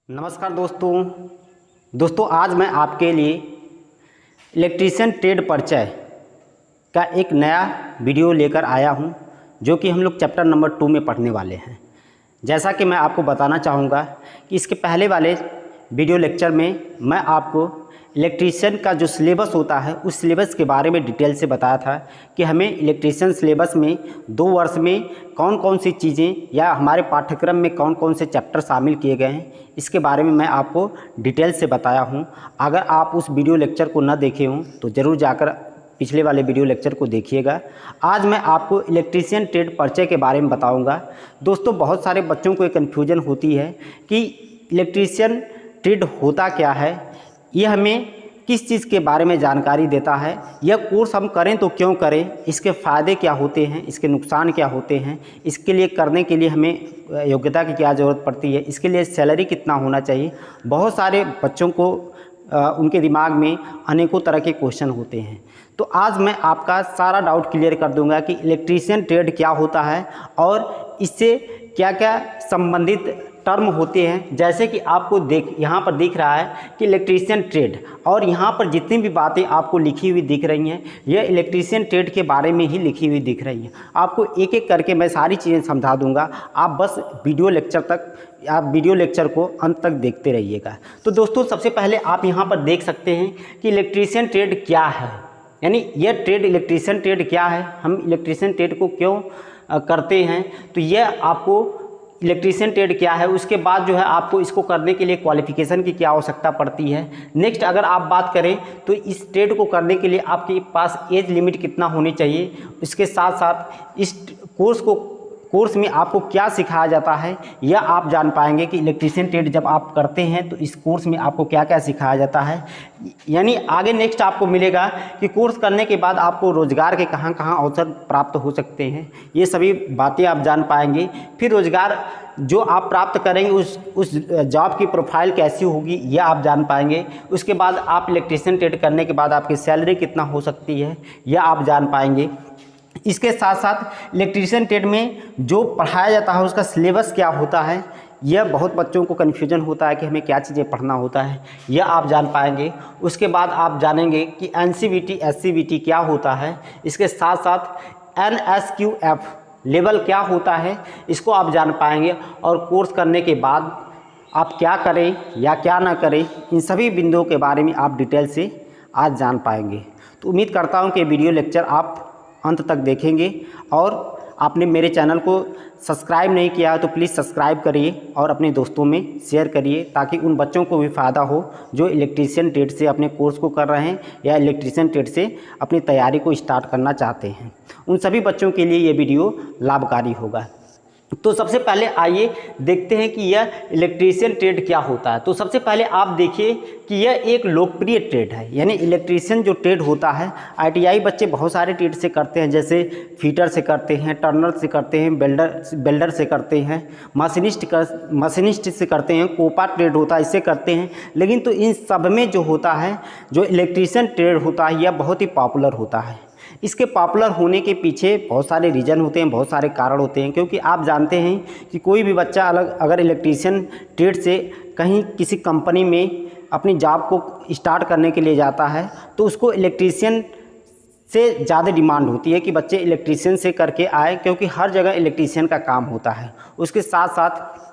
नमस्कार दोस्तों आज मैं आपके लिए इलेक्ट्रीशियन ट्रेड परिचय का एक नया वीडियो लेकर आया हूं, जो कि हम लोग चैप्टर नंबर 2 में पढ़ने वाले हैं। जैसा कि मैं आपको बताना चाहूँगा कि इसके पहले वाले वीडियो लेक्चर में मैं आपको इलेक्ट्रीशियन का जो सिलेबस होता है उस सिलेबस के बारे में डिटेल से बताया था कि हमें इलेक्ट्रीशियन सिलेबस में 2 वर्ष में कौन कौन सी चीज़ें या हमारे पाठ्यक्रम में कौन कौन से चैप्टर शामिल किए गए हैं, इसके बारे में मैं आपको डिटेल से बताया हूं। अगर आप उस वीडियो लेक्चर को न देखे हों तो ज़रूर जाकर पिछले वाले वीडियो लेक्चर को देखिएगा। आज मैं आपको इलेक्ट्रीशियन ट्रेड परिचय के बारे में बताऊंगा। दोस्तों, बहुत सारे बच्चों को एक कन्फ्यूजन होती है कि इलेक्ट्रीशियन ट्रेड होता क्या है, यह हमें किस चीज़ के बारे में जानकारी देता है, यह कोर्स हम करें तो क्यों करें, इसके फ़ायदे क्या होते हैं, इसके नुकसान क्या होते हैं, इसके लिए करने के लिए हमें योग्यता की क्या ज़रूरत पड़ती है, इसके लिए सैलरी कितना होना चाहिए। बहुत सारे बच्चों को उनके दिमाग में अनेकों तरह के क्वेश्चन होते हैं। तो आज मैं आपका सारा डाउट क्लियर कर दूंगा कि इलेक्ट्रीशियन ट्रेड क्या होता है और इससे क्या क्या संबंधित टर्म होते हैं। जैसे कि आपको यहाँ पर दिख रहा है कि इलेक्ट्रीशियन ट्रेड, और यहाँ पर जितनी भी बातें आपको लिखी हुई दिख रही हैं यह इलेक्ट्रीशियन ट्रेड के बारे में ही लिखी हुई दिख रही हैं। आपको एक एक करके मैं सारी चीज़ें समझा दूंगा, आप बस वीडियो लेक्चर को अंत तक देखते रहिएगा। तो दोस्तों, सबसे पहले आप यहाँ पर देख सकते हैं कि इलेक्ट्रीशियन ट्रेड क्या है, यानी यह ट्रेड इलेक्ट्रीशियन ट्रेड क्या है, हम इलेक्ट्रीशियन ट्रेड को क्यों करते हैं। तो यह आपको इलेक्ट्रीशियन ट्रेड क्या है, उसके बाद जो है आपको इसको करने के लिए क्वालिफ़िकेशन की क्या आवश्यकता पड़ती है। नेक्स्ट अगर आप बात करें तो इस ट्रेड को करने के लिए आपके पास एज लिमिट कितना होनी चाहिए, इसके साथ साथ इस कोर्स में आपको क्या सिखाया जाता है यह आप जान पाएंगे कि इलेक्ट्रीशियन ट्रेड जब आप करते हैं तो इस कोर्स में आपको क्या क्या सिखाया जाता है। यानी आगे नेक्स्ट आपको मिलेगा कि कोर्स करने के बाद आपको रोज़गार के कहाँ कहाँ अवसर प्राप्त हो सकते हैं, ये सभी बातें आप जान पाएंगे। फिर रोज़गार जो आप प्राप्त करेंगे उस जॉब की प्रोफाइल कैसी होगी यह आप जान पाएंगे। उसके बाद आप इलेक्ट्रीशियन ट्रेड करने के बाद आपकी सैलरी कितना हो सकती है यह आप जान पाएंगे। इसके साथ साथ इलेक्ट्रीशियन ट्रेड में जो पढ़ाया जाता है उसका सिलेबस क्या होता है, यह बहुत बच्चों को कन्फ्यूजन होता है कि हमें क्या चीज़ें पढ़ना होता है, यह आप जान पाएंगे। उसके बाद आप जानेंगे कि NCVT SCVT क्या होता है। इसके साथ साथ NSQF लेवल क्या होता है, इसको आप जान पाएंगे। और कोर्स करने के बाद आप क्या करें या क्या ना करें, इन सभी बिंदुओं के बारे में आप डिटेल से आज जान पाएंगे। तो उम्मीद करता हूँ कि वीडियो लेक्चर आप अंत तक देखेंगे। और आपने मेरे चैनल को सब्सक्राइब नहीं किया है तो प्लीज़ सब्सक्राइब करिए और अपने दोस्तों में शेयर करिए, ताकि उन बच्चों को भी फ़ायदा हो जो इलेक्ट्रीशियन ट्रेड से अपने कोर्स को कर रहे हैं या इलेक्ट्रीशियन ट्रेड से अपनी तैयारी को स्टार्ट करना चाहते हैं। उन सभी बच्चों के लिए ये वीडियो लाभकारी होगा। तो सबसे पहले आइए देखते हैं कि यह इलेक्ट्रीशियन ट्रेड क्या होता है। तो सबसे पहले आप देखिए कि यह एक लोकप्रिय ट्रेड है, यानी इलेक्ट्रीशियन जो ट्रेड होता है ITI बच्चे बहुत सारे ट्रेड से करते हैं, जैसे फीटर से करते हैं, टर्नर से करते हैं, बेल्डर से करते हैं, मशीनिस्ट से करते हैं, कोपा ट्रेड होता है इससे करते हैं। लेकिन तो इन सब में जो होता है, जो इलेक्ट्रीशियन ट्रेड होता है, यह बहुत ही पॉपुलर होता है। इसके पॉपुलर होने के पीछे बहुत सारे रीज़न होते हैं, बहुत सारे कारण होते हैं। क्योंकि आप जानते हैं कि कोई भी बच्चा अगर इलेक्ट्रीशियन ट्रेड से कहीं किसी कंपनी में अपनी जॉब को स्टार्ट करने के लिए जाता है तो उसको इलेक्ट्रीशियन से ज़्यादा डिमांड होती है कि बच्चे इलेक्ट्रीशियन से करके आए, क्योंकि हर जगह इलेक्ट्रीशियन का काम होता है। उसके साथ साथ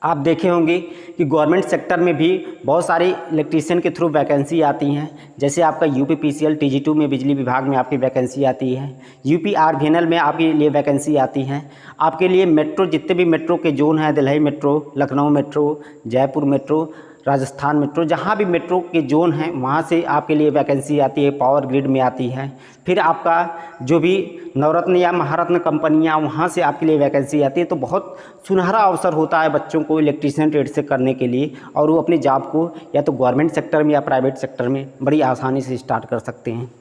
आप देखे होंगे कि गवर्नमेंट सेक्टर में भी बहुत सारी इलेक्ट्रीशियन के थ्रू वैकेंसी आती हैं। जैसे आपका UPPCL TG2 में बिजली विभाग में आपकी वैकेंसी आती है, UPRVNL में आपके लिए वैकेंसी आती हैं। आपके लिए मेट्रो, जितने भी मेट्रो के जोन हैं, Delhi metro, Lucknow metro, Jaipur metro, Rajasthan metro, जहाँ भी मेट्रो के जोन हैं वहाँ से आपके लिए वैकेंसी आती है, पावर ग्रिड में आती है। फिर आपका जो भी नवरत्न या महारत्न कंपनियाँ, वहाँ से आपके लिए वैकेंसी आती है। तो बहुत सुनहरा अवसर होता है बच्चों को इलेक्ट्रीशियन ट्रेड से करने के लिए, और वो अपनी जॉब को या तो गवर्नमेंट सेक्टर में या प्राइवेट सेक्टर में बड़ी आसानी से स्टार्ट कर सकते हैं।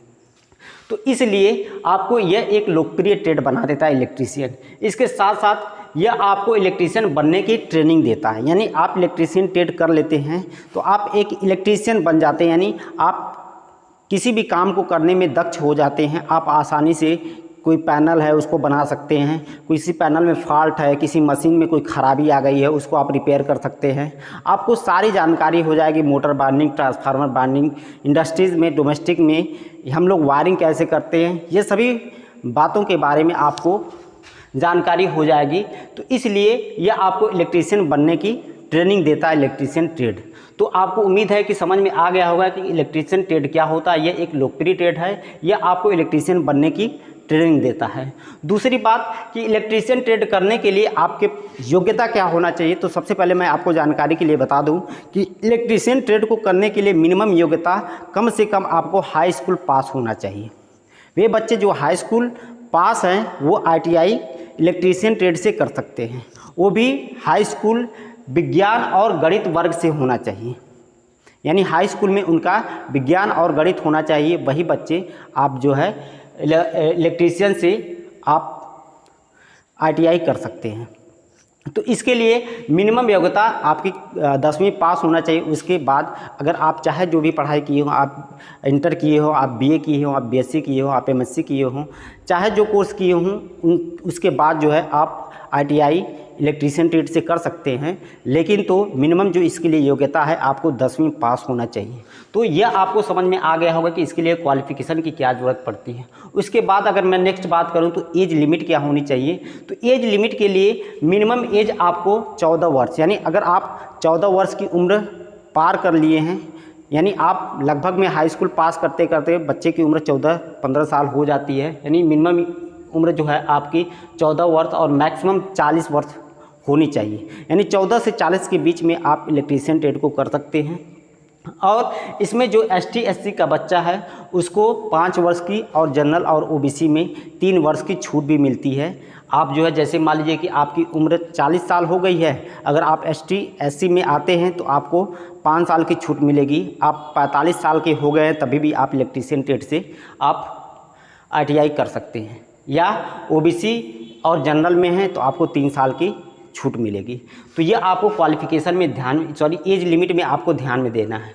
तो इसलिए आपको यह एक लोकप्रिय ट्रेड बना देता है इलेक्ट्रीशियन। इसके साथ साथ यह आपको इलेक्ट्रीशियन बनने की ट्रेनिंग देता है, यानी आप इलेक्ट्रीशियन ट्रेड कर लेते हैं तो आप एक इलेक्ट्रीशियन बन जाते हैं, यानी आप किसी भी काम को करने में दक्ष हो जाते हैं। आप आसानी से कोई पैनल है उसको बना सकते हैं, किसी पैनल में फॉल्ट है, किसी मशीन में कोई ख़राबी आ गई है उसको आप रिपेयर कर सकते हैं। आपको सारी जानकारी हो जाएगी, motor binding, transformer binding, industries में, डोमेस्टिक में हम लोग वायरिंग कैसे करते हैं, ये सभी बातों के बारे में आपको जानकारी हो जाएगी। तो इसलिए यह आपको इलेक्ट्रीशियन बनने की ट्रेनिंग देता है, इलेक्ट्रीशियन ट्रेड। तो आपको उम्मीद है कि समझ में आ गया होगा कि इलेक्ट्रीशियन ट्रेड क्या होता है। यह एक लोकप्रिय ट्रेड है, यह आपको इलेक्ट्रीशियन बनने की ट्रेनिंग देता है। दूसरी बात कि इलेक्ट्रीशियन ट्रेड करने के लिए आपके योग्यता क्या होना चाहिए, तो सबसे पहले मैं आपको जानकारी के लिए बता दूं कि इलेक्ट्रीशियन ट्रेड को करने के लिए मिनिमम योग्यता कम से कम आपको हाई स्कूल पास होना चाहिए। वे बच्चे जो हाई स्कूल पास हैं वो ITI इलेक्ट्रीशियन ट्रेड से कर सकते हैं, वो भी हाई स्कूल विज्ञान और गणित वर्ग से होना चाहिए, यानी हाई स्कूल में उनका विज्ञान और गणित होना चाहिए। वही बच्चे आप जो है इलेक्ट्रीशियन से आप ITI कर सकते हैं। तो इसके लिए मिनिमम योग्यता आपकी 10वीं पास होना चाहिए। उसके बाद अगर आप चाहे जो भी पढ़ाई किए हो, आप इंटर किए हो, आप BA किए हो, आप BSc किए हो, आप MSc किए हो, चाहे जो कोर्स किए हों, उसके बाद जो है आप ITI इलेक्ट्रीशियन ट्रेड से कर सकते हैं। लेकिन तो मिनिमम जो इसके लिए योग्यता है आपको 10वीं पास होना चाहिए। तो यह आपको समझ में आ गया होगा कि इसके लिए क्वालिफ़िकेशन की क्या ज़रूरत पड़ती है। उसके बाद अगर मैं नेक्स्ट बात करूं तो एज लिमिट क्या होनी चाहिए, तो एज लिमिट के लिए मिनिमम एज आपको 14 वर्ष, यानी अगर आप 14 वर्ष की उम्र पार कर लिए हैं, यानी आप लगभग में हाई स्कूल पास करते करते बच्चे की उम्र 14-15 साल हो जाती है, यानी मिनिमम उम्र जो है आपकी 14 वर्ष और मैक्सिमम 40 वर्ष होनी चाहिए, यानी 14 से 40 के बीच में आप इलेक्ट्रीशियन ट्रेड को कर सकते हैं। और इसमें जो ST SC का बच्चा है उसको 5 वर्ष की और जनरल और OBC में 3 वर्ष की छूट भी मिलती है। आप जो है जैसे मान लीजिए कि आपकी उम्र 40 साल हो गई है, अगर आप ST SC में आते हैं तो आपको 5 साल की छूट मिलेगी। आप 45 साल के हो गए हैं तभी भी आप इलेक्ट्रीशियन ट्रेड से आप ITI कर सकते हैं, या OBC और जनरल में हैं तो आपको 3 साल की छूट मिलेगी। तो ये आपको क्वालिफ़िकेशन में एज लिमिट में आपको ध्यान में देना है।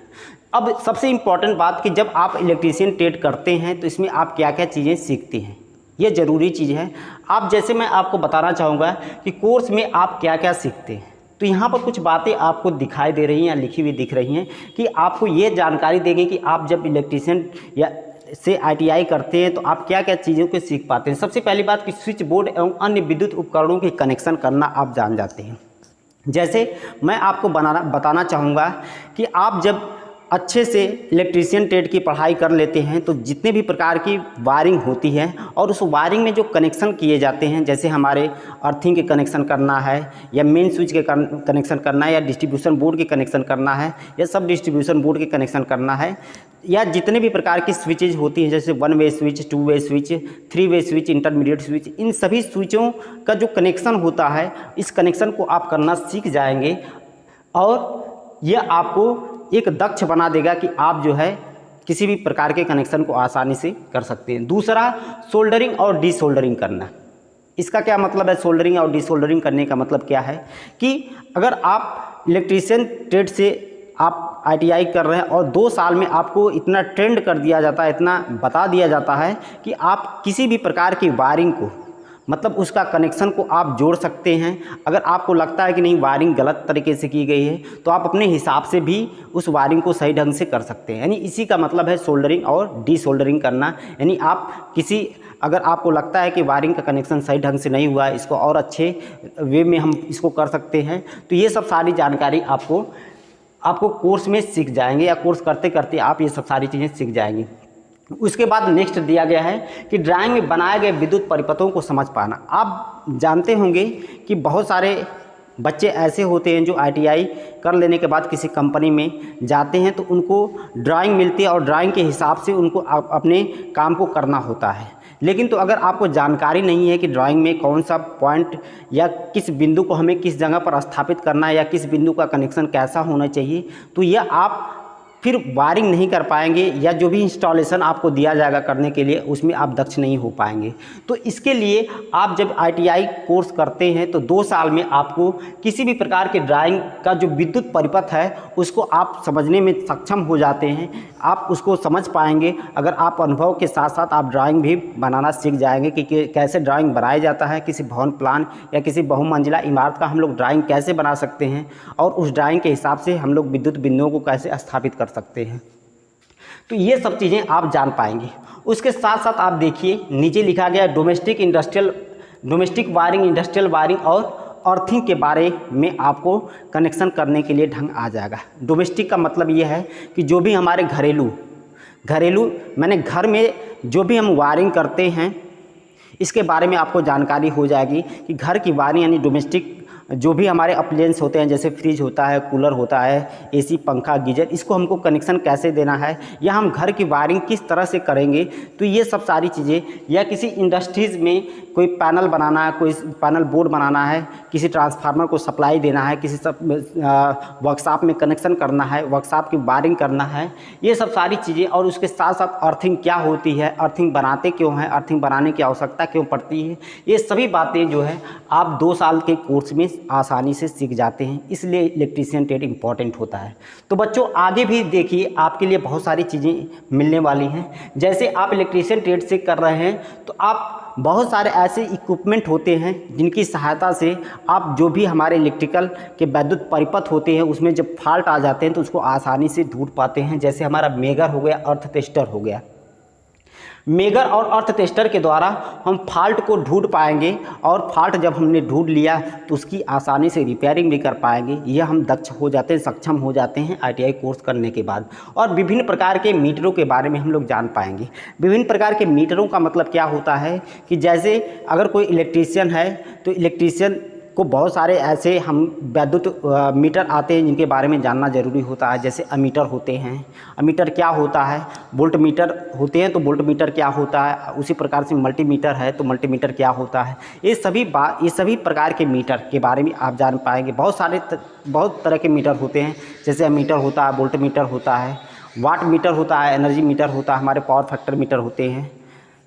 अब सबसे इम्पॉर्टेंट बात कि जब आप इलेक्ट्रीशियन ट्रेड करते हैं तो इसमें आप क्या क्या चीज़ें सीखते हैं, ये ज़रूरी चीज़ है। आप जैसे मैं आपको बताना चाहूँगा कि कोर्स में आप क्या क्या सीखते हैं, तो यहाँ पर कुछ बातें आपको दिखाई दे रही हैं या लिखी हुई दिख रही हैं कि आपको ये जानकारी देंगे कि आप जब इलेक्ट्रीशियन या से ITI करते हैं तो आप क्या क्या चीज़ों को सीख पाते हैं। सबसे पहली बात कि स्विच बोर्ड एवं अन्य विद्युत उपकरणों के कनेक्शन करना आप जान जाते हैं। जैसे मैं आपको बताना चाहूँगा कि आप जब अच्छे से इलेक्ट्रीशियन ट्रेड की पढ़ाई कर लेते हैं तो जितने भी प्रकार की वायरिंग होती है और उस वायरिंग में जो कनेक्शन किए जाते हैं, जैसे हमारे अर्थिंग के कनेक्शन करना है या मेन स्विच के कनेक्शन करना है या डिस्ट्रीब्यूशन बोर्ड के कनेक्शन करना है या सब डिस्ट्रीब्यूशन बोर्ड के कनेक्शन करना है, या जितने भी प्रकार की स्विचेज होती हैं जैसे 1 way switch, 2 way switch, 3 way switch, intermediate switch, इन सभी स्विचों का जो कनेक्शन होता है इस कनेक्शन को आप करना सीख जाएंगे और यह आपको एक दक्ष बना देगा कि आप जो है किसी भी प्रकार के कनेक्शन को आसानी से कर सकते हैं। दूसरा, सोल्डरिंग और डीसोल्डरिंग करना। इसका क्या मतलब है? सोल्डरिंग और डीसोल्डरिंग करने का मतलब क्या है कि अगर आप इलेक्ट्रीशियन ट्रेड से आप ITI कर रहे हैं और 2 साल में आपको इतना ट्रेंड कर दिया जाता है, इतना बता दिया जाता है कि आप किसी भी प्रकार की वायरिंग को, मतलब उसका कनेक्शन को आप जोड़ सकते हैं। अगर आपको लगता है कि नहीं वायरिंग गलत तरीके से की गई है तो आप अपने हिसाब से भी उस वायरिंग को सही ढंग से कर सकते हैं। यानी इसी का मतलब है सोल्डरिंग और डीसोल्डरिंग करना। यानी आप अगर आपको लगता है कि वायरिंग का कनेक्शन सही ढंग से नहीं हुआ है, इसको और अच्छे वे में हम इसको कर सकते हैं, तो ये सब सारी जानकारी आपको कोर्स में सीख जाएंगे या कोर्स करते करते आप ये सब सारी चीज़ें सीख जाएंगे। उसके बाद नेक्स्ट दिया गया है कि ड्राइंग में बनाए गए विद्युत परिपथों को समझ पाना। आप जानते होंगे कि बहुत सारे बच्चे ऐसे होते हैं जो ITI कर लेने के बाद किसी कंपनी में जाते हैं तो उनको ड्राइंग मिलती है और ड्राइंग के हिसाब से उनको अपने काम को करना होता है। लेकिन तो अगर आपको जानकारी नहीं है कि ड्राइंग में कौन सा पॉइंट या किस बिंदु को हमें किस जगह पर स्थापित करना है या किस बिंदु का कनेक्शन कैसा होना चाहिए, तो यह आप फिर वायरिंग नहीं कर पाएंगे या जो भी इंस्टॉलेशन आपको दिया जाएगा करने के लिए उसमें आप दक्ष नहीं हो पाएंगे। तो इसके लिए आप जब ITI कोर्स करते हैं तो 2 साल में आपको किसी भी प्रकार के ड्राइंग का जो विद्युत परिपथ है उसको आप समझने में सक्षम हो जाते हैं, आप उसको समझ पाएंगे। अगर आप अनुभव के साथ साथ आप ड्राइंग भी बनाना सीख जाएंगे कि कैसे ड्राइंग बनाया जाता है, किसी भवन प्लान या किसी बहुमंजिला इमारत का हम लोग ड्राइंग कैसे बना सकते हैं और उस ड्राइंग के हिसाब से हम लोग विद्युत बिंदुओं को कैसे स्थापित कर सकते हैं। तो ये सब चीज़ें आप जान पाएंगे। उसके साथ साथ आप देखिए नीचे लिखा गया डोमेस्टिक वायरिंग, इंडस्ट्रियल वायरिंग और अर्थिंग के बारे में आपको कनेक्शन करने के लिए ढंग आ जाएगा। डोमेस्टिक का मतलब ये है कि जो भी हमारे घरेलू मैंने घर में जो भी हम वायरिंग करते हैं इसके बारे में आपको जानकारी हो जाएगी कि घर की वायरिंग यानी डोमेस्टिक जो भी हमारे अप्लायंस होते हैं जैसे फ्रिज होता है, कूलर होता है, AC, पंखा, गीजर, इसको हमको कनेक्शन कैसे देना है या हम घर की वायरिंग किस तरह से करेंगे। तो ये सब सारी चीज़ें, या किसी इंडस्ट्रीज़ में कोई पैनल बनाना है, कोई पैनल बोर्ड बनाना है, किसी ट्रांसफार्मर को सप्लाई देना है, किसी वर्कशॉप में कनेक्शन करना है, वर्कशॉप की वायरिंग करना है, ये सब सारी चीज़ें। और उसके साथ साथ अर्थिंग क्या होती है, अर्थिंग बनाते क्यों हैं, अर्थिंग बनाने की आवश्यकता क्यों पड़ती है, ये सभी बातें जो है आप 2 साल के कोर्स में आसानी से सीख जाते हैं। इसलिए इलेक्ट्रीशियन ट्रेड इम्पॉर्टेंट होता है। तो बच्चों आगे भी देखिए आपके लिए बहुत सारी चीज़ें मिलने वाली हैं। जैसे आप इलेक्ट्रीशियन ट्रेड से कर रहे हैं तो आप बहुत सारे ऐसे इक्विपमेंट होते हैं जिनकी सहायता से आप जो भी हमारे इलेक्ट्रिकल के विद्युत परिपथ होते हैं उसमें जब फॉल्ट आ जाते हैं तो उसको आसानी से ढूंढ पाते हैं। जैसे हमारा मेगर हो गया, अर्थ टेस्टर हो गया। मेगर और अर्थ टेस्टर के द्वारा हम फॉल्ट को ढूंढ पाएंगे और फॉल्ट जब हमने ढूंढ लिया तो उसकी आसानी से रिपेयरिंग भी कर पाएंगे। यह हम दक्ष हो जाते हैं, सक्षम हो जाते हैं ITI कोर्स करने के बाद। और विभिन्न प्रकार के मीटरों के बारे में हम लोग जान पाएंगे। विभिन्न प्रकार के मीटरों का मतलब क्या होता है कि जैसे अगर कोई इलेक्ट्रीशियन है तो इलेक्ट्रीशियन को बहुत सारे ऐसे हम विद्युत मीटर आते हैं जिनके बारे में जानना ज़रूरी होता है। जैसे अमीटर होते हैं, अमीटर क्या होता है, वोल्ट मीटर होते हैं तो वोल्ट मीटर क्या होता है, उसी प्रकार से मल्टीमीटर है तो मल्टीमीटर क्या होता है। ये सभी प्रकार के मीटर के बारे में आप जान पाएंगे। बहुत तरह के मीटर होते हैं, जैसे अमीटर होता है, वोल्ट मीटर होता है, वाट मीटर होता है, एनर्जी मीटर होता है, हमारे पावर फैक्टर मीटर होते हैं।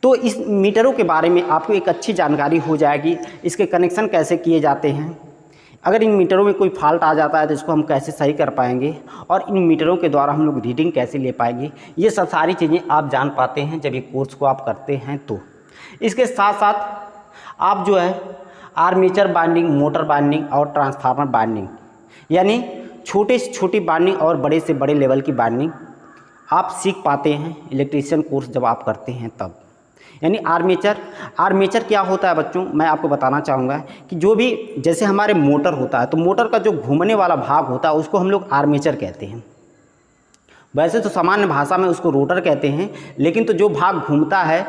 तो इस मीटरों के बारे में आपको एक अच्छी जानकारी हो जाएगी, इसके कनेक्शन कैसे किए जाते हैं, अगर इन मीटरों में कोई फॉल्ट आ जाता है तो इसको हम कैसे सही कर पाएंगे और इन मीटरों के द्वारा हम लोग रीडिंग कैसे ले पाएंगे। ये सब सारी चीज़ें आप जान पाते हैं जब ये कोर्स को आप करते हैं। तो इसके साथ साथ आप जो है आर्मेचर बाइंडिंग, मोटर बाइंडिंग और ट्रांसफार्मर बाइंडिंग यानी छोटे से छोटी बाइंडिंग और बड़े से बड़े लेवल की बाइंडिंग आप सीख पाते हैं इलेक्ट्रीशियन कोर्स जब आप करते हैं तब। यानी आर्मेचर क्या होता है बच्चों, मैं आपको बताना चाहूँगा कि जो भी जैसे हमारे मोटर होता है तो मोटर का जो घूमने वाला भाग होता है उसको हम लोग आर्मेचर कहते हैं। वैसे तो सामान्य भाषा में उसको रोटर कहते हैं, लेकिन तो जो भाग घूमता है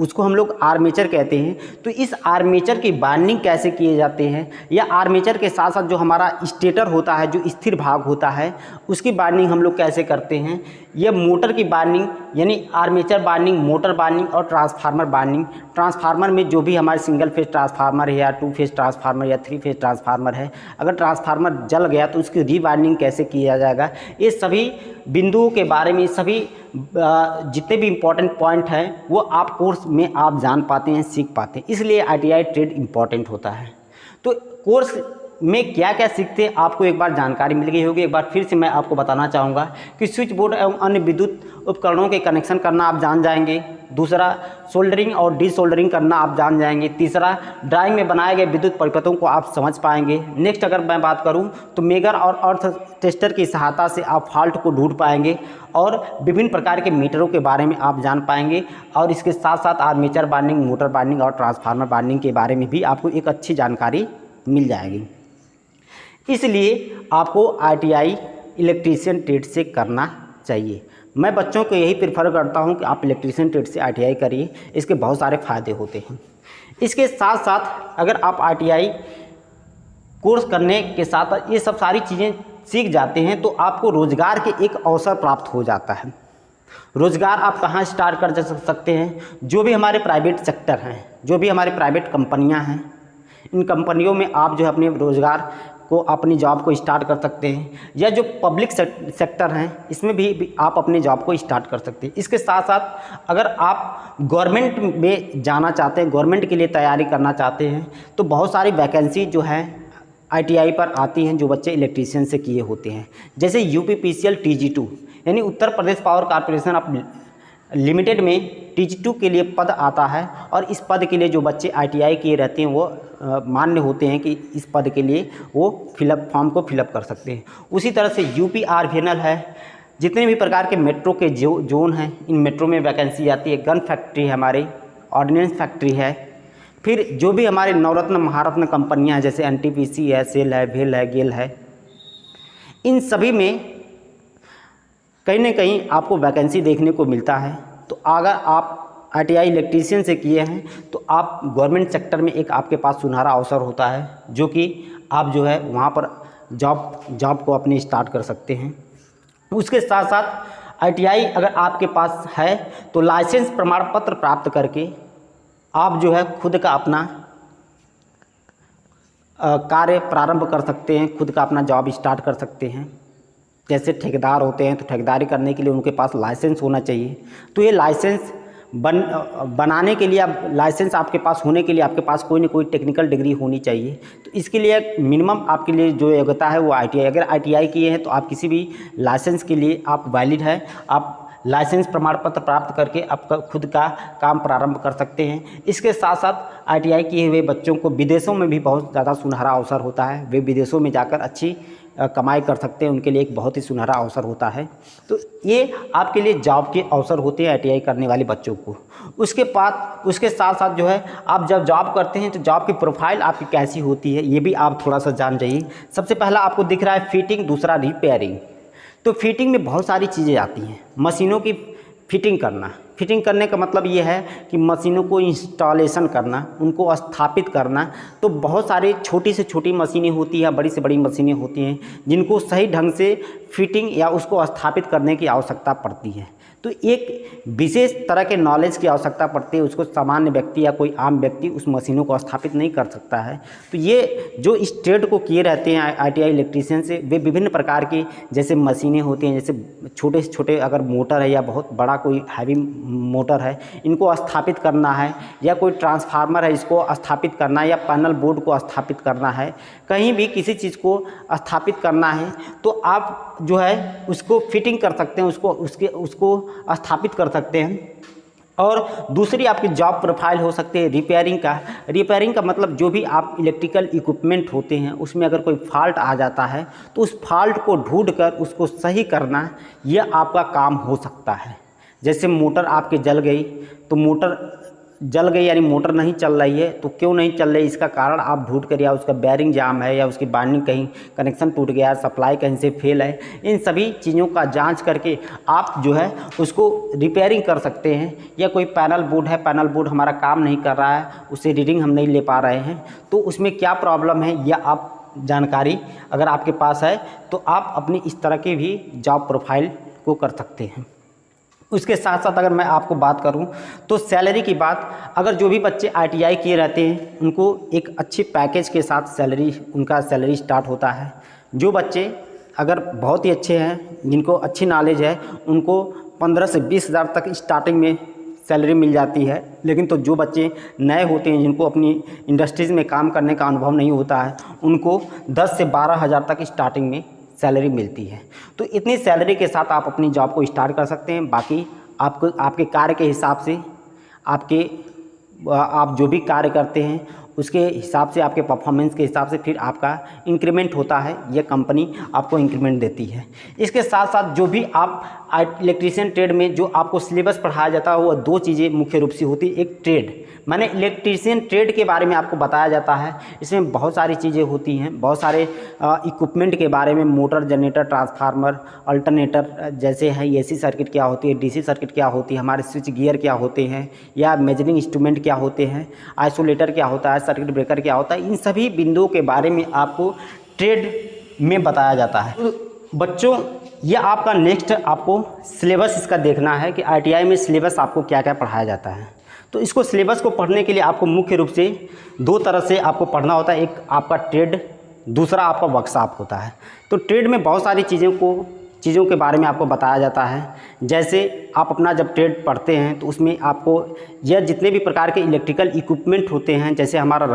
उसको हम लोग आर्मेचर कहते हैं। तो इस आर्मेचर की बाइंडिंग कैसे किए जाते हैं, या आर्मेचर के साथ साथ जो हमारा स्टेटर होता है, जो स्थिर भाग होता है, उसकी बाइंडिंग हम लोग कैसे करते हैं। यह मोटर की बाइंडिंग यानी आर्मेचर बाइंडिंग, मोटर बाइंडिंग और ट्रांसफार्मर बाइंडिंग। ट्रांसफार्मर में जो भी हमारे सिंगल फेज ट्रांसफार्मर है या 2 फेज ट्रांसफार्मर या 3 फेज ट्रांसफार्मर है, अगर ट्रांसफार्मर जल गया तो उसकी रीबाइंडिंग कैसे किया जाएगा। ये सभी बिंदुओं के बारे में, सभी जितने भी इम्पोर्टेंट पॉइंट हैं वो आप कोर्स में आप जान पाते हैं, सीख पाते हैं। इसलिए ITI ट्रेड इम्पॉर्टेंट होता है। तो कोर्स में क्या क्या सीखते हैं आपको एक बार जानकारी मिल गई होगी। एक बार फिर से मैं आपको बताना चाहूँगा कि स्विच बोर्ड एवं अन्य विद्युत उपकरणों के कनेक्शन करना आप जान जाएंगे। दूसरा, सोल्डरिंग और डीसोल्डरिंग करना आप जान जाएंगे। तीसरा, ड्राइंग में बनाए गए विद्युत परिपथों को आप समझ पाएंगे। नेक्स्ट अगर मैं बात करूं तो मेगर और अर्थ टेस्टर की सहायता से आप फॉल्ट को ढूंढ पाएंगे और विभिन्न प्रकार के मीटरों के बारे में आप जान पाएंगे। और इसके साथ साथ आर्मेचर बाइंडिंग, मोटर बाइंडिंग और ट्रांसफार्मर बाइंडिंग के बारे में भी आपको एक अच्छी जानकारी मिल जाएगी। इसलिए आपको ITI इलेक्ट्रीशियन ट्रेड से करना चाहिए। मैं बच्चों को यही प्रेफर करता हूं कि आप इलेक्ट्रीशियन ट्रेड से ITI करिए, इसके बहुत सारे फ़ायदे होते हैं। इसके साथ साथ अगर आप ITI कोर्स करने के साथ ये सब सारी चीज़ें सीख जाते हैं तो आपको रोज़गार के एक अवसर प्राप्त हो जाता है। रोज़गार आप कहाँ स्टार्ट कर सकते हैं, जो भी हमारे प्राइवेट सेक्टर हैं, जो भी हमारे प्राइवेट कंपनियां हैं, इन कंपनियों में आप जो है अपने रोज़गार को अपनी जॉब को स्टार्ट कर सकते हैं, या जो पब्लिक सेक्टर हैं इसमें भी आप अपनी जॉब को स्टार्ट कर सकते हैं। इसके साथ साथ अगर आप गवर्नमेंट में जाना चाहते हैं, गवर्नमेंट के लिए तैयारी करना चाहते हैं, तो बहुत सारी वैकेंसी जो है ITI पर आती हैं जो बच्चे इलेक्ट्रीशियन से किए होते हैं। जैसे UPPCL TG2 यानी Uttar Pradesh power corporation of limited में TG2 के लिए पद आता है, और इस पद के लिए जो बच्चे ITI किए रहते हैं वो मान्य होते हैं कि इस पद के लिए वो फॉर्म को फिलअप कर सकते हैं। उसी तरह से UPRVNL है, जितने भी प्रकार के मेट्रो के जोन हैं इन मेट्रो में वैकेंसी आती है। गन फैक्ट्री है हमारी, ऑर्डिनेंस फैक्ट्री है, फिर जो भी हमारे नवरत्न महारत्न कंपनियां हैं जैसे NTPC है, सेल है, भेल है, गेल है, इन सभी में कहीं ना कहीं आपको वैकेंसी देखने को मिलता है। तो अगर आप ITI इलेक्ट्रीशियन से किए हैं तो आप गवर्नमेंट सेक्टर में एक आपके पास सुनहरा अवसर होता है, जो कि आप जो है वहाँ पर जॉब को अपनी स्टार्ट कर सकते हैं। उसके साथ साथ ITI अगर आपके पास है तो लाइसेंस प्रमाण पत्र प्राप्त करके आप जो है खुद का अपना कार्य प्रारंभ कर सकते हैं, खुद का अपना जॉब स्टार्ट कर सकते हैं। जैसे ठेकेदार होते हैं तो ठेकेदारी करने के लिए उनके पास लाइसेंस होना चाहिए। तो ये लाइसेंस बनाने के लिए, लाइसेंस आपके पास होने के लिए आपके पास कोई ना कोई टेक्निकल डिग्री होनी चाहिए। तो इसके लिए मिनिमम आपके लिए जो योग्यता है वो ITI, अगर ITI किए हैं तो आप किसी भी लाइसेंस के लिए आप वैलिड है, आप लाइसेंस प्रमाण पत्र प्राप्त करके आपका खुद का काम प्रारंभ कर सकते हैं। इसके साथ साथ ITI किए हुए बच्चों को विदेशों में भी बहुत ज़्यादा सुनहरा अवसर होता है, वे विदेशों में जाकर अच्छी कमाई कर सकते हैं, उनके लिए एक बहुत ही सुनहरा अवसर होता है। तो ये आपके लिए जॉब के अवसर होते हैं ITI करने वाले बच्चों को। उसके साथ साथ जो है आप जब जॉब करते हैं तो जॉब की प्रोफाइल आपकी कैसी होती है ये भी आप थोड़ा सा जान जाइए। सबसे पहला आपको दिख रहा है फिटिंग, दूसरा रिपेयरिंग। तो फिटिंग में बहुत सारी चीज़ें आती हैं। मशीनों की फिटिंग करना, फिटिंग करने का मतलब ये है कि मशीनों को इंस्टॉलेशन करना, उनको स्थापित करना। तो बहुत सारी छोटी से छोटी मशीनें होती हैं, बड़ी से बड़ी मशीनें होती हैं जिनको सही ढंग से फिटिंग या उसको स्थापित करने की आवश्यकता पड़ती है। तो एक विशेष तरह के नॉलेज की आवश्यकता पड़ती है, उसको सामान्य व्यक्ति या कोई आम व्यक्ति उस मशीनों को स्थापित नहीं कर सकता है। तो ये जो इस ट्रेड को किए रहते हैं ITI इलेक्ट्रीशियन से, वे विभिन्न प्रकार की जैसे मशीनें होती हैं, जैसे छोटे से छोटे अगर मोटर है या बहुत बड़ा कोई हैवी मोटर है, इनको स्थापित करना है, या कोई ट्रांसफार्मर है इसको स्थापित करना है, या पैनल बोर्ड को स्थापित करना है, कहीं भी किसी चीज़ को स्थापित करना है तो आप जो है उसको फिटिंग कर सकते हैं, उसको स्थापित कर सकते हैं। और दूसरी आपकी जॉब प्रोफाइल हो सकती है रिपेयरिंग का। रिपेयरिंग का मतलब जो भी आप इलेक्ट्रिकल इक्विपमेंट होते हैं उसमें अगर कोई फॉल्ट आ जाता है तो उस फॉल्ट को ढूंढकर उसको सही करना, यह आपका काम हो सकता है। जैसे मोटर आपके जल गई, तो मोटर जल गई यानी मोटर नहीं चल रही है, तो क्यों नहीं चल रही इसका कारण आप ढूंढ कर, या उसका बेयरिंग जाम है, या उसकी बाइंडिंग कहीं कनेक्शन टूट गया है, सप्लाई कहीं से फेल है, इन सभी चीज़ों का जांच करके आप जो है उसको रिपेयरिंग कर सकते हैं। या कोई पैनल बोर्ड है, पैनल बोर्ड हमारा काम नहीं कर रहा है, उससे रीडिंग हम नहीं ले पा रहे हैं, तो उसमें क्या प्रॉब्लम है या आप जानकारी अगर आपके पास है तो आप अपनी इस तरह की भी जॉब प्रोफाइल को कर सकते हैं। उसके साथ साथ अगर मैं आपको बात करूं तो सैलरी की बात, अगर जो भी बच्चे ITI किए रहते हैं उनको एक अच्छे पैकेज के साथ उनका सैलरी स्टार्ट होता है। जो बच्चे अगर बहुत ही अच्छे हैं, जिनको अच्छी नॉलेज है, उनको 15 से 20 हज़ार तक स्टार्टिंग में सैलरी मिल जाती है। लेकिन तो जो बच्चे नए होते हैं, जिनको अपनी इंडस्ट्रीज़ में काम करने का अनुभव नहीं होता है, उनको 10 से 12 हज़ार तक स्टार्टिंग में सैलरी मिलती है। तो इतनी सैलरी के साथ आप अपनी जॉब को स्टार्ट कर सकते हैं। बाकी आपके कार्य के हिसाब से, आप जो भी कार्य करते हैं उसके हिसाब से, आपके परफॉर्मेंस के हिसाब से फिर आपका इंक्रीमेंट होता है, ये कंपनी आपको इंक्रीमेंट देती है। इसके साथ साथ जो भी आप इलेक्ट्रीशियन ट्रेड में जो आपको सिलेबस पढ़ाया जाता है वो दो चीज़ें मुख्य रूप से होती है। एक ट्रेड, माने इलेक्ट्रीशियन ट्रेड के बारे में आपको बताया जाता है, इसमें बहुत सारी चीज़ें होती हैं, बहुत सारे इक्विपमेंट के बारे में, मोटर, जनरेटर, ट्रांसफार्मर, अल्टरनेटर जैसे है, AC सर्किट क्या होती है, DC सर्किट क्या होती है, हमारे स्विच गियर क्या होते हैं, या मेजरिंग इंस्ट्रूमेंट क्या होते हैं, आइसोलेटर क्या होता है, सर्किट ब्रेकर क्या होता है, इन सभी बिंदुओं के बारे में आपको ट्रेड में बताया जाता है। बच्चों, ये आपका नेक्स्ट आपको सिलेबस इसका देखना है कि ITI में सिलेबस आपको क्या क्या पढ़ाया जाता है। तो इसको सिलेबस को पढ़ने के लिए आपको मुख्य रूप से दो तरह से आपको पढ़ना होता है। एक आपका ट्रेड दूसरा आपका वर्कशॉप होता है। तो ट्रेड में बहुत सारी चीज़ों के बारे में आपको बताया जाता है। जैसे आप अपना जब ट्रेड पढ़ते हैं तो उसमें आपको यह जितने भी प्रकार के इलेक्ट्रिकल इक्विपमेंट होते हैं, जैसे हमारा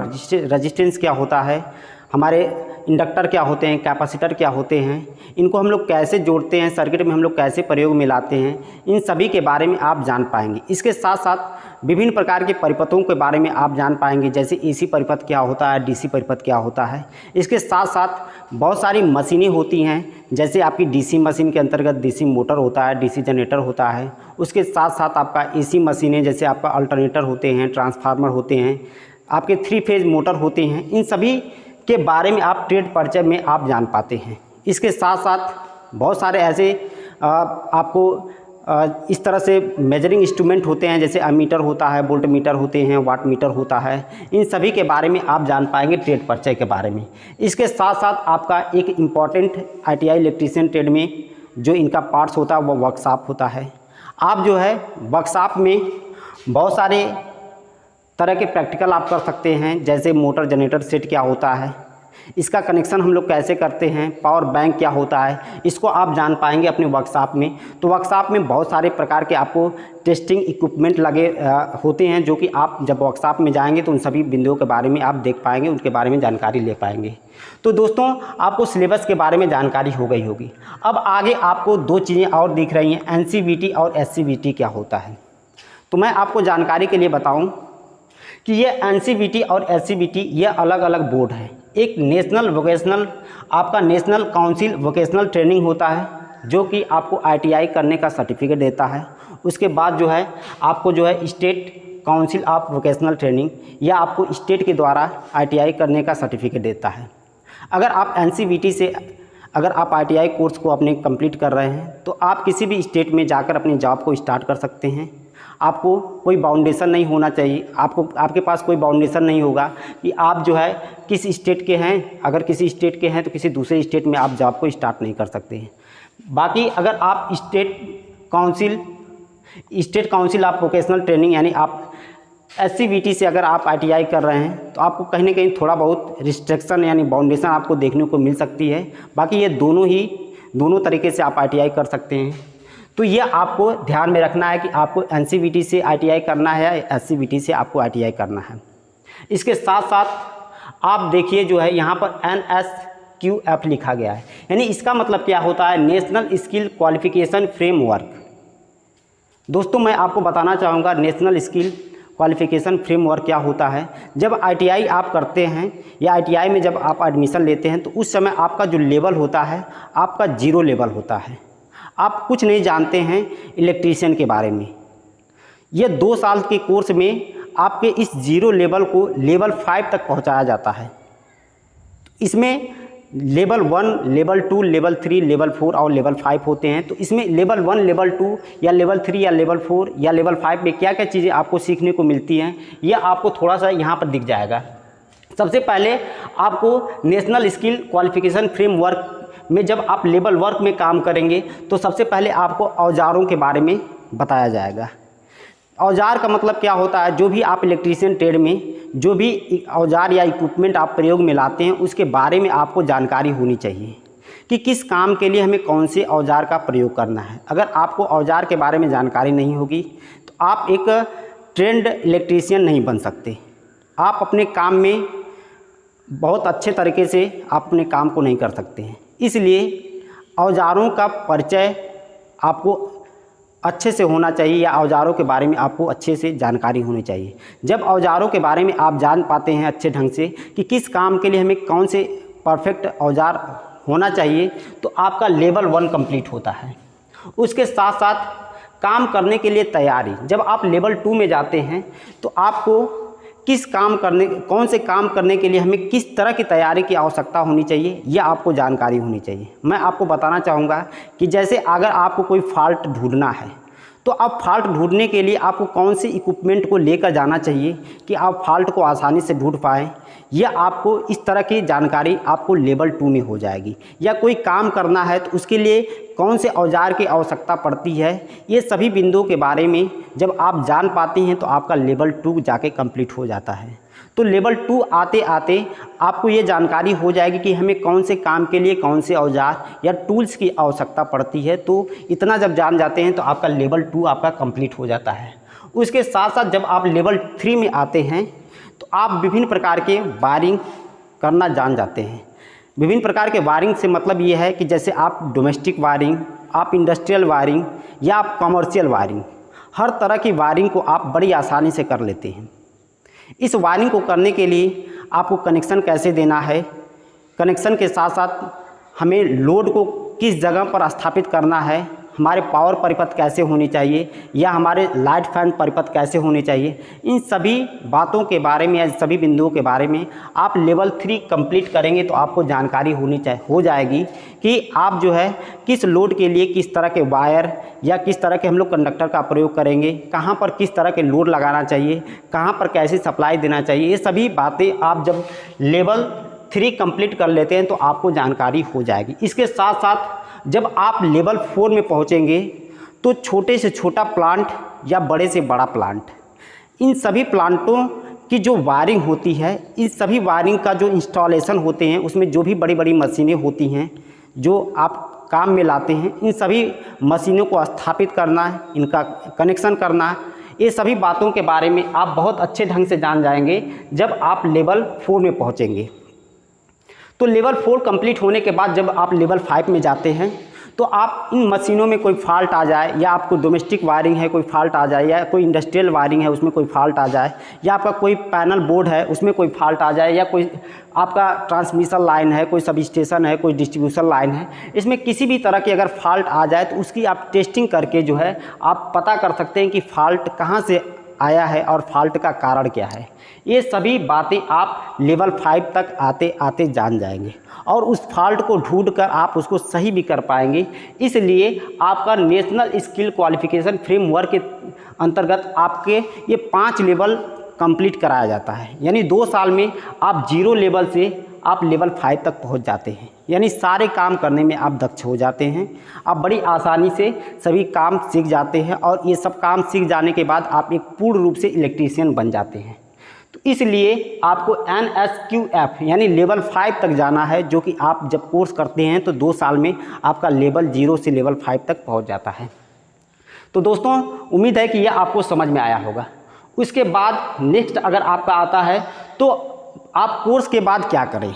रजिस्टेंस क्या होता है, हमारे इंडक्टर क्या होते हैं, कैपेसिटर क्या होते हैं, इनको हम लोग कैसे जोड़ते हैं, सर्किट में हम लोग कैसे प्रयोग में लाते हैं, इन सभी के बारे में आप जान पाएंगे। इसके साथ साथ विभिन्न प्रकार के परिपथों के बारे में आप जान पाएंगे, जैसे एसी परिपथ क्या होता है, डीसी परिपथ क्या होता है। इसके साथ साथ बहुत सारी मशीनें होती हैं, जैसे आपकी डीसी मशीन के अंतर्गत डीसी मोटर होता है, डीसी जनरेटर होता है। उसके साथ साथ आपका एसी मशीनें, जैसे आपका अल्टरनेटर होते हैं, ट्रांसफार्मर होते हैं, आपके 3 फेज मोटर होते हैं। इन सभी के बारे में आप ट्रेड परिचय में आप जान पाते हैं। इसके साथ साथ बहुत सारे ऐसे आपको इस तरह से मेजरिंग इंस्ट्रूमेंट होते हैं, जैसे अमीटर होता है, वोल्ट मीटर होते हैं, वाट मीटर होता है। इन सभी के बारे में आप जान पाएंगे ट्रेड परिचय के बारे में। इसके साथ साथ आपका एक इम्पॉर्टेंट ITI इलेक्ट्रीशियन ट्रेड में जो इनका पार्ट्स होता है वो वर्कशॉप होता है। आप जो है वर्कशॉप में बहुत सारे तरह के प्रैक्टिकल आप कर सकते हैं, जैसे मोटर जनरेटर सेट क्या होता है, इसका कनेक्शन हम लोग कैसे करते हैं, पावर बैंक क्या होता है, इसको आप जान पाएंगे अपने वर्कशॉप में। तो वर्कशॉप में बहुत सारे प्रकार के आपको टेस्टिंग इक्विपमेंट लगे होते हैं, जो कि आप जब वर्कशॉप में जाएंगे तो उन सभी बिंदुओं के बारे में आप देख पाएंगे, उनके बारे में जानकारी ले पाएंगे। तो दोस्तों, आपको सिलेबस के बारे में जानकारी हो गई होगी। अब आगे आपको 2 चीज़ें और दिख रही हैं, NCVT और SCVT क्या होता है। तो मैं आपको जानकारी के लिए बताऊँ कि ये NCVT और SCVT ये अलग अलग बोर्ड है। एक नेशनल वोकेशनल, आपका नेशनल काउंसिल वोकेशनल ट्रेनिंग होता है, जो कि आपको ITI करने का सर्टिफिकेट देता है। उसके बाद जो है आपको जो है state council of vocational training, या आपको स्टेट के द्वारा ITI करने का सर्टिफिकेट देता है। अगर आप NCVT से अगर आप ITI कोर्स को अपने कंप्लीट कर रहे हैं तो आप किसी भी स्टेट में जाकर अपनी जॉब को स्टार्ट कर सकते हैं। आपको कोई बाउंडेशन नहीं होना चाहिए, आपके पास कोई बाउंडेशन नहीं होगा कि आप जो है किस स्टेट के हैं। अगर किसी स्टेट के हैं तो किसी दूसरे स्टेट में आप जॉब को स्टार्ट नहीं कर सकते हैं। बाकी अगर आप state council of vocational training यानी आप SCVT से अगर आप ITI कर रहे हैं तो आपको कहीं ना कहीं थोड़ा बहुत रिस्ट्रिक्शन यानी बाउंडेशन आपको देखने को मिल सकती है। बाकी ये दोनों तरीके से आप ITI कर सकते हैं। तो ये आपको ध्यान में रखना है कि आपको NCVT से ITI करना है या SCVT से आपको ITI करना है। इसके साथ साथ आप देखिए जो है यहाँ पर NSQF लिखा गया है, यानी इसका मतलब क्या होता है, नेशनल स्किल क्वालिफिकेशन फ्रेमवर्क। दोस्तों, मैं आपको बताना चाहूँगा नेशनल स्किल क्वालिफिकेशन फ्रेमवर्क क्या होता है। जब ITI आप करते हैं या ITI में जब आप एडमिशन लेते हैं तो उस समय आपका जो लेवल होता है आपका 0 लेवल होता है। आप कुछ नहीं जानते हैं इलेक्ट्रीशियन के बारे में। ये 2 साल के कोर्स में आपके इस 0 लेवल को लेवल 5 तक पहुंचाया जाता है। इसमें लेवल 1, लेवल 2, लेवल 3, लेवल 4 और लेवल 5 होते हैं। तो इसमें लेवल 1, लेवल 2 या लेवल 3 या लेवल 4 या लेवल 5 में क्या क्या चीज़ें आपको सीखने को मिलती हैं, यह आपको थोड़ा सा यहाँ पर दिख जाएगा। सबसे पहले आपको नेशनल स्किल क्वालिफिकेशन फ्रेमवर्क में जब आप लेवल वर्क में काम करेंगे तो सबसे पहले आपको औजारों के बारे में बताया जाएगा। औजार का मतलब क्या होता है, जो भी आप इलेक्ट्रीशियन ट्रेड में जो भी औजार या इक्विपमेंट आप प्रयोग में लाते हैं उसके बारे में आपको जानकारी होनी चाहिए कि किस काम के लिए हमें कौन से औजार का प्रयोग करना है। अगर आपको औजार के बारे में जानकारी नहीं होगी तो आप एक ट्रेंड इलेक्ट्रीशियन नहीं बन सकते। आप अपने काम में बहुत अच्छे तरीके से आप अपने काम को नहीं कर सकते हैं। इसलिए औजारों का परिचय आपको अच्छे से होना चाहिए या औजारों के बारे में आपको अच्छे से जानकारी होनी चाहिए। जब औजारों के बारे में आप जान पाते हैं अच्छे ढंग से कि किस काम के लिए हमें कौन से परफेक्ट औजार होना चाहिए तो आपका लेवल 1 कंप्लीट होता है। उसके साथ साथ काम करने के लिए तैयारी, जब आप लेवल 2 में जाते हैं तो आपको कौन से काम करने के लिए हमें किस तरह की तैयारी की आवश्यकता होनी चाहिए, यह आपको जानकारी होनी चाहिए। मैं आपको बताना चाहूँगा कि जैसे अगर आपको कोई फॉल्ट ढूंढना है तो आप फॉल्ट ढूंढने के लिए आपको कौन से इक्विपमेंट को लेकर जाना चाहिए कि आप फॉल्ट को आसानी से ढूंढ पाएँ, यह आपको इस तरह की जानकारी आपको लेवल 2 में हो जाएगी। या कोई काम करना है तो उसके लिए कौन से औजार की आवश्यकता पड़ती है, ये सभी बिंदुओं के बारे में जब आप जान पाती हैं तो आपका लेवल 2 जाके कंप्लीट हो जाता है। तो लेवल 2 आते आते आपको ये जानकारी हो जाएगी कि हमें कौन से काम के लिए कौन से औजार या टूल्स की आवश्यकता पड़ती है। तो इतना जब जान जाते हैं तो आपका लेवल 2 आपका कंप्लीट हो जाता है। उसके साथ साथ जब आप लेवल 3 में आते हैं तो आप विभिन्न प्रकार के वायरिंग करना जान जाते हैं। विभिन्न प्रकार के वायरिंग से मतलब ये है कि जैसे आप डोमेस्टिक वायरिंग, आप इंडस्ट्रियल वायरिंग या आप कमर्शियल वायरिंग, हर तरह की वायरिंग को आप बड़ी आसानी से कर लेते हैं। इस वायरिंग को करने के लिए आपको कनेक्शन कैसे देना है, कनेक्शन के साथ साथ हमें लोड को किस जगह पर स्थापित करना है, हमारे पावर परिपथ कैसे होनी चाहिए या हमारे लाइट फैन परिपथ कैसे होने चाहिए, इन सभी बातों के बारे में या सभी बिंदुओं के बारे में आप लेवल 3 कंप्लीट करेंगे तो आपको जानकारी हो जाएगी कि आप जो है किस लोड के लिए किस तरह के वायर या किस तरह के हम लोग कंडक्टर का प्रयोग करेंगे, कहाँ पर किस तरह के लोड लगाना चाहिए, कहाँ पर कैसे सप्लाई देना चाहिए। ये सभी बातें आप जब लेवल 3 कंप्लीट कर लेते हैं तो आपको जानकारी हो जाएगी। इसके साथ साथ जब आप लेवल 4 में पहुंचेंगे तो छोटे से छोटा प्लांट या बड़े से बड़ा प्लांट, इन सभी प्लांटों की जो वायरिंग होती है, इस सभी वायरिंग का जो इंस्टॉलेशन होते हैं, उसमें जो भी बड़ी बड़ी मशीनें होती हैं जो आप काम में लाते हैं, इन सभी मशीनों को स्थापित करना है, इनका कनेक्शन करना है, ये सभी बातों के बारे में आप बहुत अच्छे ढंग से जान जाएंगे जब आप लेवल 4 में पहुँचेंगे। तो लेवल 4 कंप्लीट होने के बाद जब आप लेवल 5 में जाते हैं तो आप इन मशीनों में कोई फॉल्ट आ जाए या आपको डोमेस्टिक वायरिंग है कोई फॉल्ट आ जाए या कोई इंडस्ट्रियल वायरिंग है उसमें कोई फॉल्ट आ जाए या आपका कोई पैनल बोर्ड है उसमें कोई फॉल्ट आ जाए या कोई आपका ट्रांसमिशन लाइन है, कोई सब स्टेशन है, कोई डिस्ट्रीब्यूशन लाइन है, इसमें किसी भी तरह की अगर फॉल्ट आ जाए तो उसकी आप टेस्टिंग करके जो है आप पता कर सकते हैं कि फॉल्ट कहाँ से आया है और फॉल्ट का कारण क्या है। ये सभी बातें आप लेवल 5 तक आते आते जान जाएंगे और उस फॉल्ट को ढूंढकर आप उसको सही भी कर पाएंगे। इसलिए आपका नेशनल स्किल क्वालिफिकेशन फ्रेमवर्क के अंतर्गत आपके ये 5 लेवल कंप्लीट कराया जाता है। यानी 2 साल में आप 0 लेवल से आप लेवल 5 तक पहुंच जाते हैं। यानी सारे काम करने में आप दक्ष हो जाते हैं, आप बड़ी आसानी से सभी काम सीख जाते हैं और ये सब काम सीख जाने के बाद आप एक पूर्ण रूप से इलेक्ट्रीशियन बन जाते हैं। तो इसलिए आपको NSQF यानी लेवल 5 तक जाना है, जो कि आप जब कोर्स करते हैं तो 2 साल में आपका लेवल 0 से लेवल 5 तक पहुंच जाता है। तो दोस्तों उम्मीद है कि यह आपको समझ में आया होगा। उसके बाद नेक्स्ट अगर आपका आता है तो आप कोर्स के बाद क्या करें।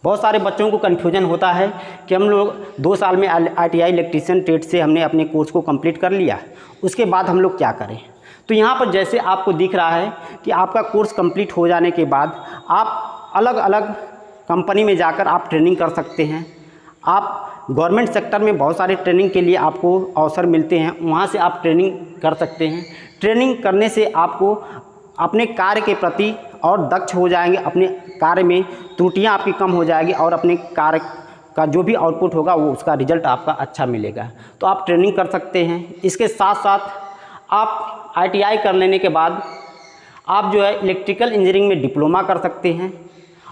बहुत सारे बच्चों को कन्फ्यूजन होता है कि हम लोग 2 साल में ITI इलेक्ट्रीशियन ट्रेड से हमने अपने कोर्स को कंप्लीट कर लिया, उसके बाद हम लोग क्या करें। तो यहाँ पर जैसे आपको दिख रहा है कि आपका कोर्स कंप्लीट हो जाने के बाद आप अलग अलग कंपनी में जाकर आप ट्रेनिंग कर सकते हैं। आप गवर्नमेंट सेक्टर में बहुत सारे ट्रेनिंग के लिए आपको अवसर मिलते हैं, वहाँ से आप ट्रेनिंग कर सकते हैं। ट्रेनिंग करने से आपको अपने कार्य के प्रति और दक्ष हो जाएंगे, अपने कार्य में त्रुटियां आपकी कम हो जाएगी और अपने कार्य का जो भी आउटपुट होगा वो उसका रिजल्ट आपका अच्छा मिलेगा। तो आप ट्रेनिंग कर सकते हैं। इसके साथ साथ आप ITI कर लेने के बाद आप जो है इलेक्ट्रिकल इंजीनियरिंग में डिप्लोमा कर सकते हैं।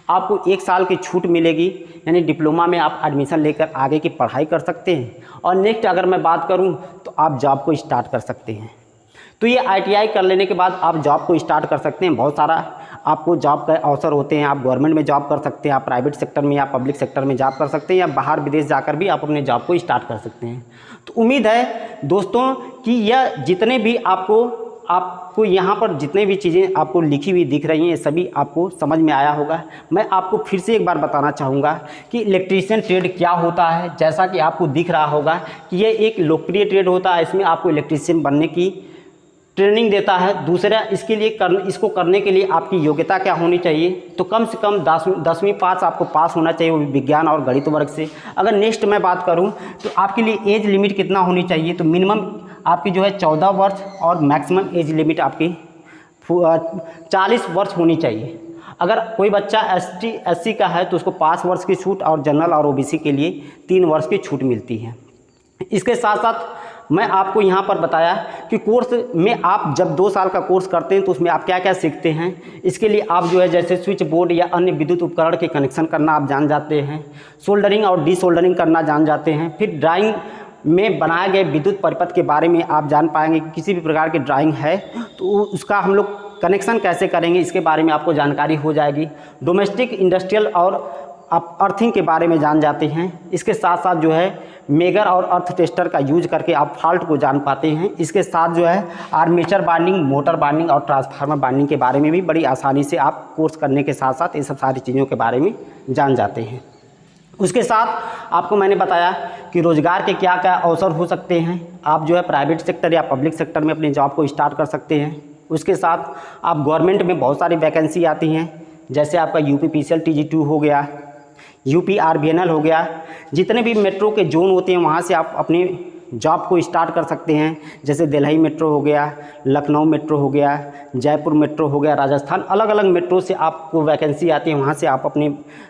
आपको 1 साल की छूट मिलेगी, यानी डिप्लोमा में आप एडमिशन लेकर आगे की पढ़ाई कर सकते हैं। और नेक्स्ट अगर मैं बात करूं तो आप जॉब को स्टार्ट कर सकते हैं। तो ये ITI कर लेने के बाद आप जॉब को स्टार्ट कर सकते हैं। बहुत सारा आपको जॉब का अवसर होते हैं, आप गवर्नमेंट में जॉब कर सकते हैं, आप प्राइवेट सेक्टर में या पब्लिक सेक्टर में जॉब कर सकते हैं या बाहर विदेश जाकर भी आप अपने जॉब को स्टार्ट कर सकते हैं। तो उम्मीद है दोस्तों कि यह जितने भी आपको यहाँ पर जितने भी चीज़ें आपको लिखी हुई दिख रही हैं ये सभी आपको समझ में आया होगा। मैं आपको फिर से एक बार बताना चाहूँगा कि इलेक्ट्रीशियन ट्रेड क्या होता है। जैसा कि आपको दिख रहा होगा कि ये एक लोकप्रिय ट्रेड होता है, इसमें आपको इलेक्ट्रीशियन बनने की ट्रेनिंग देता है। दूसरा इसके लिए इसको करने के लिए आपकी योग्यता क्या होनी चाहिए, तो कम से कम 10वीं पास आपको पास होना चाहिए, वो भी विज्ञान और गणित वर्ग से। अगर नेक्स्ट मैं बात करूं तो आपके लिए एज लिमिट कितना होनी चाहिए, तो मिनिमम आपकी जो है 14 वर्ष और मैक्सिमम एज लिमिट आपकी 40 वर्ष होनी चाहिए। अगर कोई बच्चा SC का है तो उसको 5 वर्ष की छूट और जनरल और OBC के लिए 3 वर्ष की छूट मिलती है। इसके साथ साथ मैं आपको यहाँ पर बताया कि कोर्स में आप जब 2 साल का कोर्स करते हैं तो उसमें आप क्या क्या सीखते हैं। इसके लिए आप जो है जैसे स्विच बोर्ड या अन्य विद्युत उपकरण के कनेक्शन करना आप जान जाते हैं, सोल्डरिंग और डीसोल्डरिंग करना जान जाते हैं। फिर ड्राइंग में बनाए गए विद्युत परिपथ के बारे में आप जान पाएंगे कि किसी भी प्रकार की ड्राइंग है तो उसका हम लोग कनेक्शन कैसे करेंगे इसके बारे में आपको जानकारी हो जाएगी। डोमेस्टिक, इंडस्ट्रियल और आप अर्थिंग के बारे में जान जाते हैं। इसके साथ साथ जो है मेगर और अर्थ टेस्टर का यूज करके आप फॉल्ट को जान पाते हैं। इसके साथ जो है आर्मेचर बाइंडिंग, मोटर बाइंडिंग और ट्रांसफार्मर बाइंडिंग के बारे में भी बड़ी आसानी से आप कोर्स करने के साथ साथ ये सब सारी चीज़ों के बारे में जान जाते हैं। उसके साथ आपको मैंने बताया कि रोज़गार के क्या क्या अवसर हो सकते हैं। आप जो है प्राइवेट सेक्टर या पब्लिक सेक्टर में अपनी जॉब को स्टार्ट कर सकते हैं। उसके साथ आप गवर्नमेंट में बहुत सारी वैकेंसी आती हैं, जैसे आपका यूपीपीसीएल TG2 हो गया, UPRVNL हो गया। जितने भी मेट्रो के जोन होते हैं वहाँ से आप अपनी जॉब को स्टार्ट कर सकते हैं। जैसे दिल्ली मेट्रो हो गया, लखनऊ मेट्रो हो गया, जयपुर मेट्रो हो गया, राजस्थान, अलग अलग मेट्रो से आपको वैकेंसी आती है, वहाँ से आप अपनी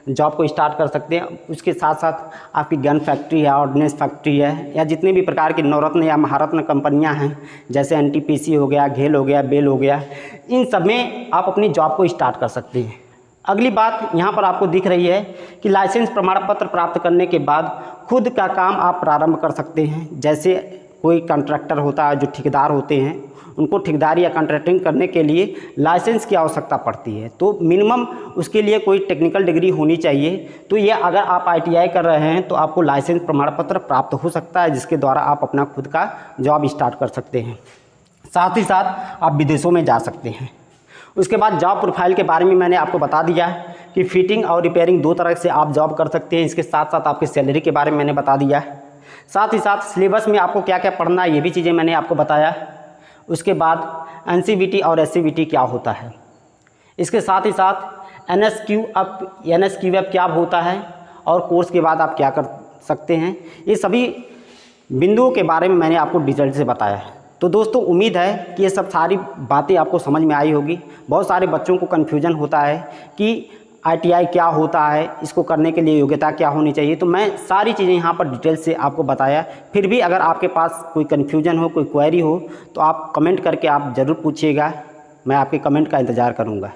जॉब को स्टार्ट कर सकते हैं। उसके साथ साथ आपकी गन फैक्ट्री है, ऑर्डिनेंस फैक्ट्री है, या जितने भी प्रकार की नवरत्न या महारत्न कंपनियाँ हैं, जैसे NTPC हो गया, घेल हो गया, बेल हो गया, इन सब में आप अपनी जॉब को स्टार्ट कर सकते हैं। अगली बात यहाँ पर आपको दिख रही है कि लाइसेंस प्रमाण पत्र प्राप्त करने के बाद खुद का काम आप प्रारंभ कर सकते हैं। जैसे कोई कॉन्ट्रैक्टर होता है, जो ठेकेदार होते हैं, उनको ठेकेदारी या कॉन्ट्रैक्टिंग करने के लिए लाइसेंस की आवश्यकता पड़ती है, तो मिनिमम उसके लिए कोई टेक्निकल डिग्री होनी चाहिए। तो ये अगर आप ITI कर रहे हैं तो आपको लाइसेंस प्रमाण पत्र प्राप्त हो सकता है, जिसके द्वारा आप अपना खुद का जॉब स्टार्ट कर सकते हैं। साथ ही साथ आप विदेशों में जा सकते हैं। उसके बाद जॉब प्रोफाइल के बारे में मैंने आपको बता दिया है कि फिटिंग और रिपेयरिंग 2 तरह से आप जॉब कर सकते हैं। इसके साथ साथ आपकी सैलरी के बारे में मैंने बता दिया है। साथ ही साथ सिलेबस में आपको क्या क्या पढ़ना है ये भी चीज़ें मैंने आपको बताया। उसके बाद NCVT और SCVT क्या होता है। इसके साथ ही साथ NSQF क्या होता है और कोर्स के बाद आप क्या कर सकते हैं, ये सभी बिंदुओं के बारे में मैंने आपको डिटेल से बताया है। तो दोस्तों उम्मीद है कि ये सब सारी बातें आपको समझ में आई होगी। बहुत सारे बच्चों को कन्फ्यूजन होता है कि ITI क्या होता है, इसको करने के लिए योग्यता क्या होनी चाहिए, तो मैं सारी चीज़ें यहाँ पर डिटेल से आपको बताया। फिर भी अगर आपके पास कोई कन्फ्यूजन हो, कोई क्वेरी हो, तो आप कमेंट करके आप ज़रूर पूछिएगा, मैं आपके कमेंट का इंतज़ार करूँगा।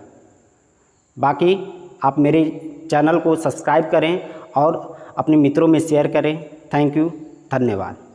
बाकी आप मेरे चैनल को सब्सक्राइब करें और अपने मित्रों में शेयर करें। थैंक यू, धन्यवाद।